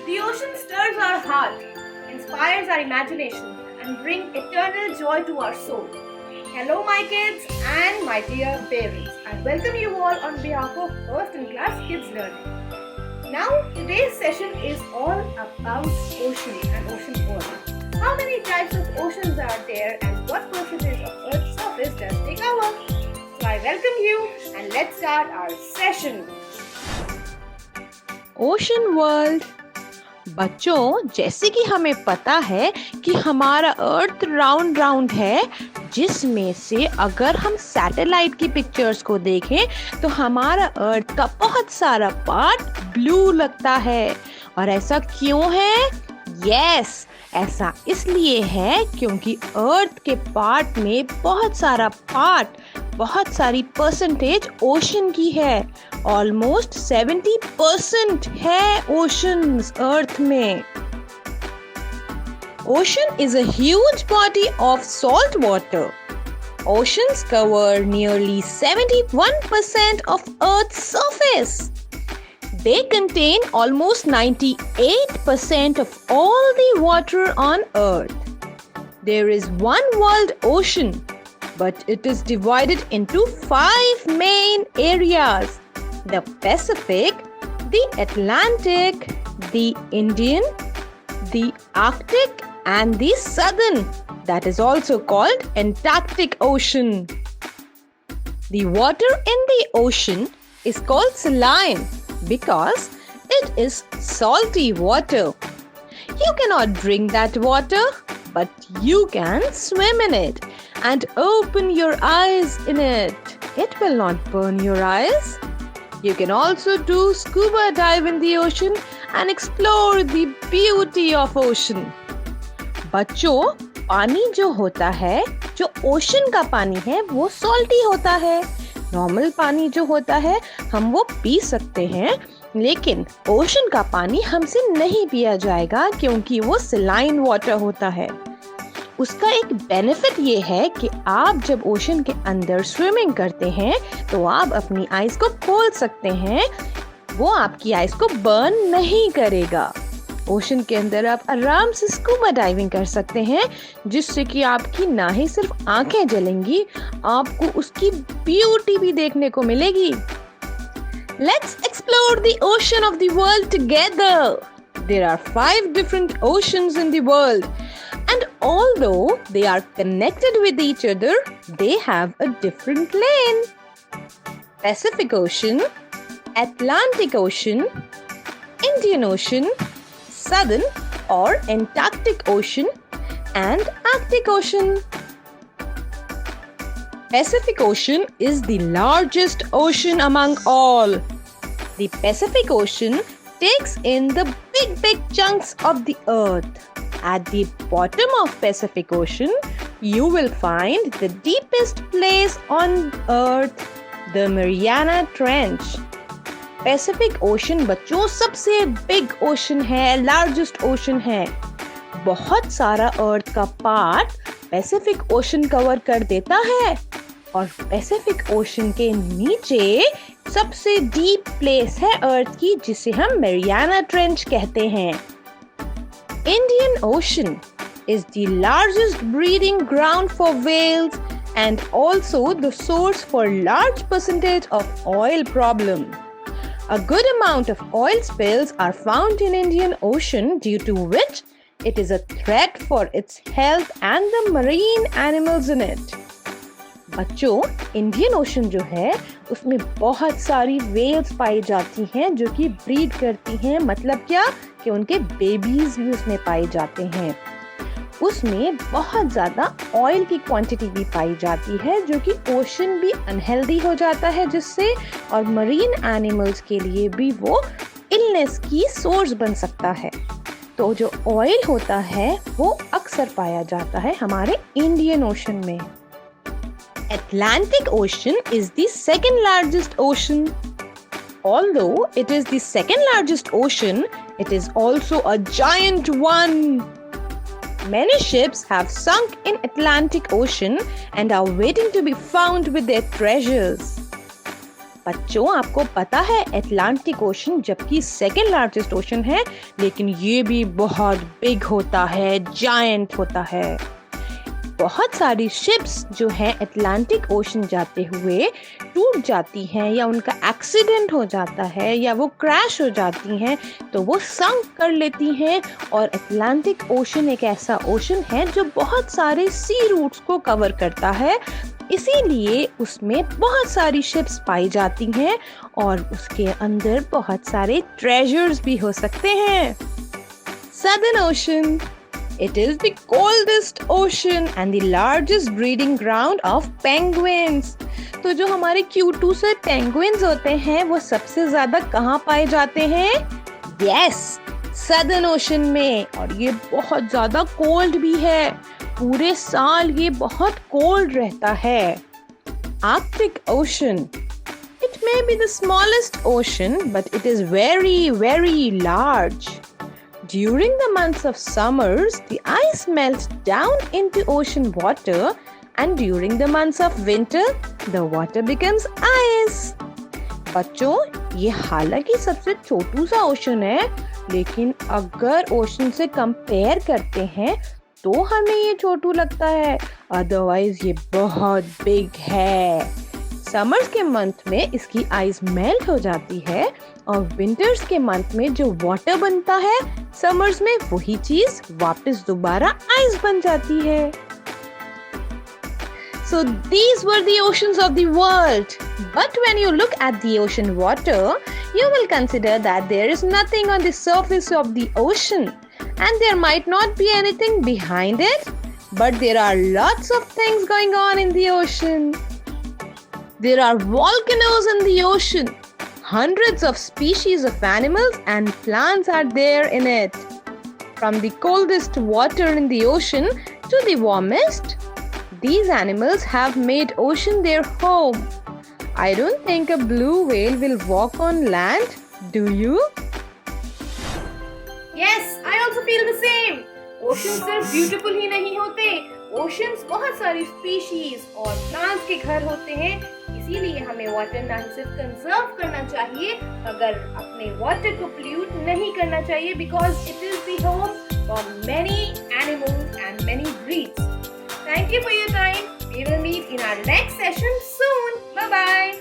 The ocean stirs our heart, inspires our imagination, and brings eternal joy to our soul. Hello, my kids and my dear parents. I welcome you all on behalf of First in Class Kids Learning. Now, today's session is all about ocean and ocean world. How many types of oceans are there and what percentage of Earth's surface does they cover? So, I welcome you and let's start our session. Ocean world. बच्चों, जैसे कि हमें पता है कि हमारा अर्थ round है, जिसमें से अगर हम सैटेलाइट की पिक्चर्स को देखें तो हमारा अर्थ का बहुत सारा पार्ट ब्लू लगता है। और ऐसा क्यों है? यस, ऐसा इसलिए है क्योंकि अर्थ के पार्ट में बहुत सारी परसेंटेज ओशन की है। ऑलमोस्ट 70% है ओशंस अर्थ में। Ocean is a huge body of salt water. Oceans cover nearly 71% of Earth's surface. They contain almost 98% of all the water on Earth. There is one world ocean, but it is divided into 5 main areas: the Pacific, the Atlantic, the Indian, the Arctic, and the Southern, that is also called Antarctic Ocean. The water in the ocean is called saline because it is salty water. You cannot drink that water, but you can swim in it and open your eyes in it. It will not burn your eyes. You can also do scuba dive in the ocean and explore the beauty of ocean. बच्चों, पानी जो होता है, जो ocean का पानी है, वो सॉल्टी होता है। नॉर्मल पानी जो होता है हम वो पी सकते हैं, लेकिन ओशन का पानी हमसे नहीं पिया जाएगा क्योंकि वो सलाइन वाटर होता है। उसका एक बेनिफिट ये है कि आप जब ओशन के अंदर स्विमिंग करते हैं तो आप अपनी आइज को खोल सकते हैं, वो आपकी आइज को बर्न नहीं करेगा। ओशन के अंदर आप आराम से स्कूबा डाइविंग कर सकते हैं, जिससे कि आपकी ना ही सिर्फ आंखें जलेंगी, आपको उसकी ब्यूटी भी देखने को मिलेगी। Let's explore the ocean of the world together. There are 5 different oceans in the world, and although they are connected with each other, they have a different lane. Pacific Ocean, Atlantic Ocean, Indian Ocean, Southern or Antarctic Ocean, and Arctic Ocean. Pacific Ocean is the largest ocean among all. The Pacific Ocean takes in the big chunks of the earth. At the bottom of Pacific Ocean, you will find the deepest place on earth, the Mariana Trench. Pacific ocean बच्चों सबसे big ocean है, largest ocean है। बहुत सारा अर्थ का part Pacific ocean cover कर देता है, और पैसिफिक ओशन के नीचे सबसे डीप प्लेस है अर्थ की, जिसे हम मैरियाना ट्रेंच कहते हैं। Indian ocean is the largest breeding ground for whales and also the source for large percentage of oil problem. A good amount of oil spills are found in Indian Ocean, due to which it is a threat for its health and the marine animals in it. बच्चों, Indian ocean जो है उसमें बहुत सारी Wales पाई जाती हैं जो कि ब्रीड करती हैं। मतलब क्या कि उनके बेबीज भी उसमें पाए जाते हैं। उसमें बहुत ज़्यादा ऑयल की क्वांटिटी भी पाई जाती है, जो कि ओशन भी अनहेल्दी हो जाता है जिससे, और मरीन एनिमल्स के लिए भी वो इलनेस की सोर्स बन सकता है। तो जो ऑयल होता है वो अक्सर पाया जाता है हमारे इंडियन ओशन में। Atlantic Ocean is the second largest ocean. Although it is the second largest ocean, it is also a giant one. Many ships have sunk in Atlantic Ocean and are waiting to be found with their treasures. बच्चों, आपको पता है Atlantic ocean जबकि second largest ocean है, लेकिन ये भी बहुत बिग होता है, जायंट होता है। बहुत सारी शिप्स जो हैं अटलांटिक ओशन जाते हुए टूट जाती हैं या उनका एक्सीडेंट हो जाता है या वो क्रैश हो जाती हैं, तो वो संक कर लेती हैं। और अटलांटिक ओशन एक ऐसा ओशन है जो बहुत सारे सी रूट्स को कवर करता है, इसीलिए उसमें बहुत सारी शिप्स पाई जाती हैं और उसके अंदर बहुत सारे ट्रेजर्स भी हो सकते हैं। Southern Ocean. It is the coldest ocean and the largest breeding ground of penguins. तो जो हमारे Q2 से penguins होते हैं वो सबसे ज्यादा कहाँ पाए जाते हैं? Yes, Southern Ocean में। और ये बहुत ज्यादा कोल्ड भी है, पूरे साल ये बहुत कोल्ड रहता है। Arctic Ocean. It may be the smallest ocean, but it is very, very large. During the months of summers, the ice melts down into ocean water, and during the months of winter, the water becomes ice. बच्चों, ये हालांकि सबसे छोटू सा ocean है, लेकिन अगर ocean से compare करते हैं तो हमें ये छोटू लगता है, अदरवाइज ये बहुत बिग है। समर्स के मंथ में इसकी आइस मेल्ट हो जाती है और विंटर्स के मंथ में जो वाटर बनता है समर्स में वही चीज वापस दोबारा आइस बन जाती है। So these were the oceans of the world. But when you look at the ocean water, you will consider that there is nothing on the surface of the ocean and there might not be anything behind it, but there are lots of things going on in the ocean. There are volcanoes in the ocean. Hundreds of species of animals and plants are there in it. From the coldest water in the ocean to the warmest, these animals have made ocean their home. I don't think a blue whale will walk on land, do you? Yes, I also feel the same. Oceans सिर्फ beautiful ही नहीं होते, oceans बहुत सारी species और plants के घर होते हैं। इसीलिए हमें वाटर ना सिर्फ कंजर्व करना चाहिए, मगर अपने वाटर को पोल्यूट नहीं करना चाहिए, because it is the home for many animals and many breeds. Thank you for your time. We will meet in our next session soon. Bye bye.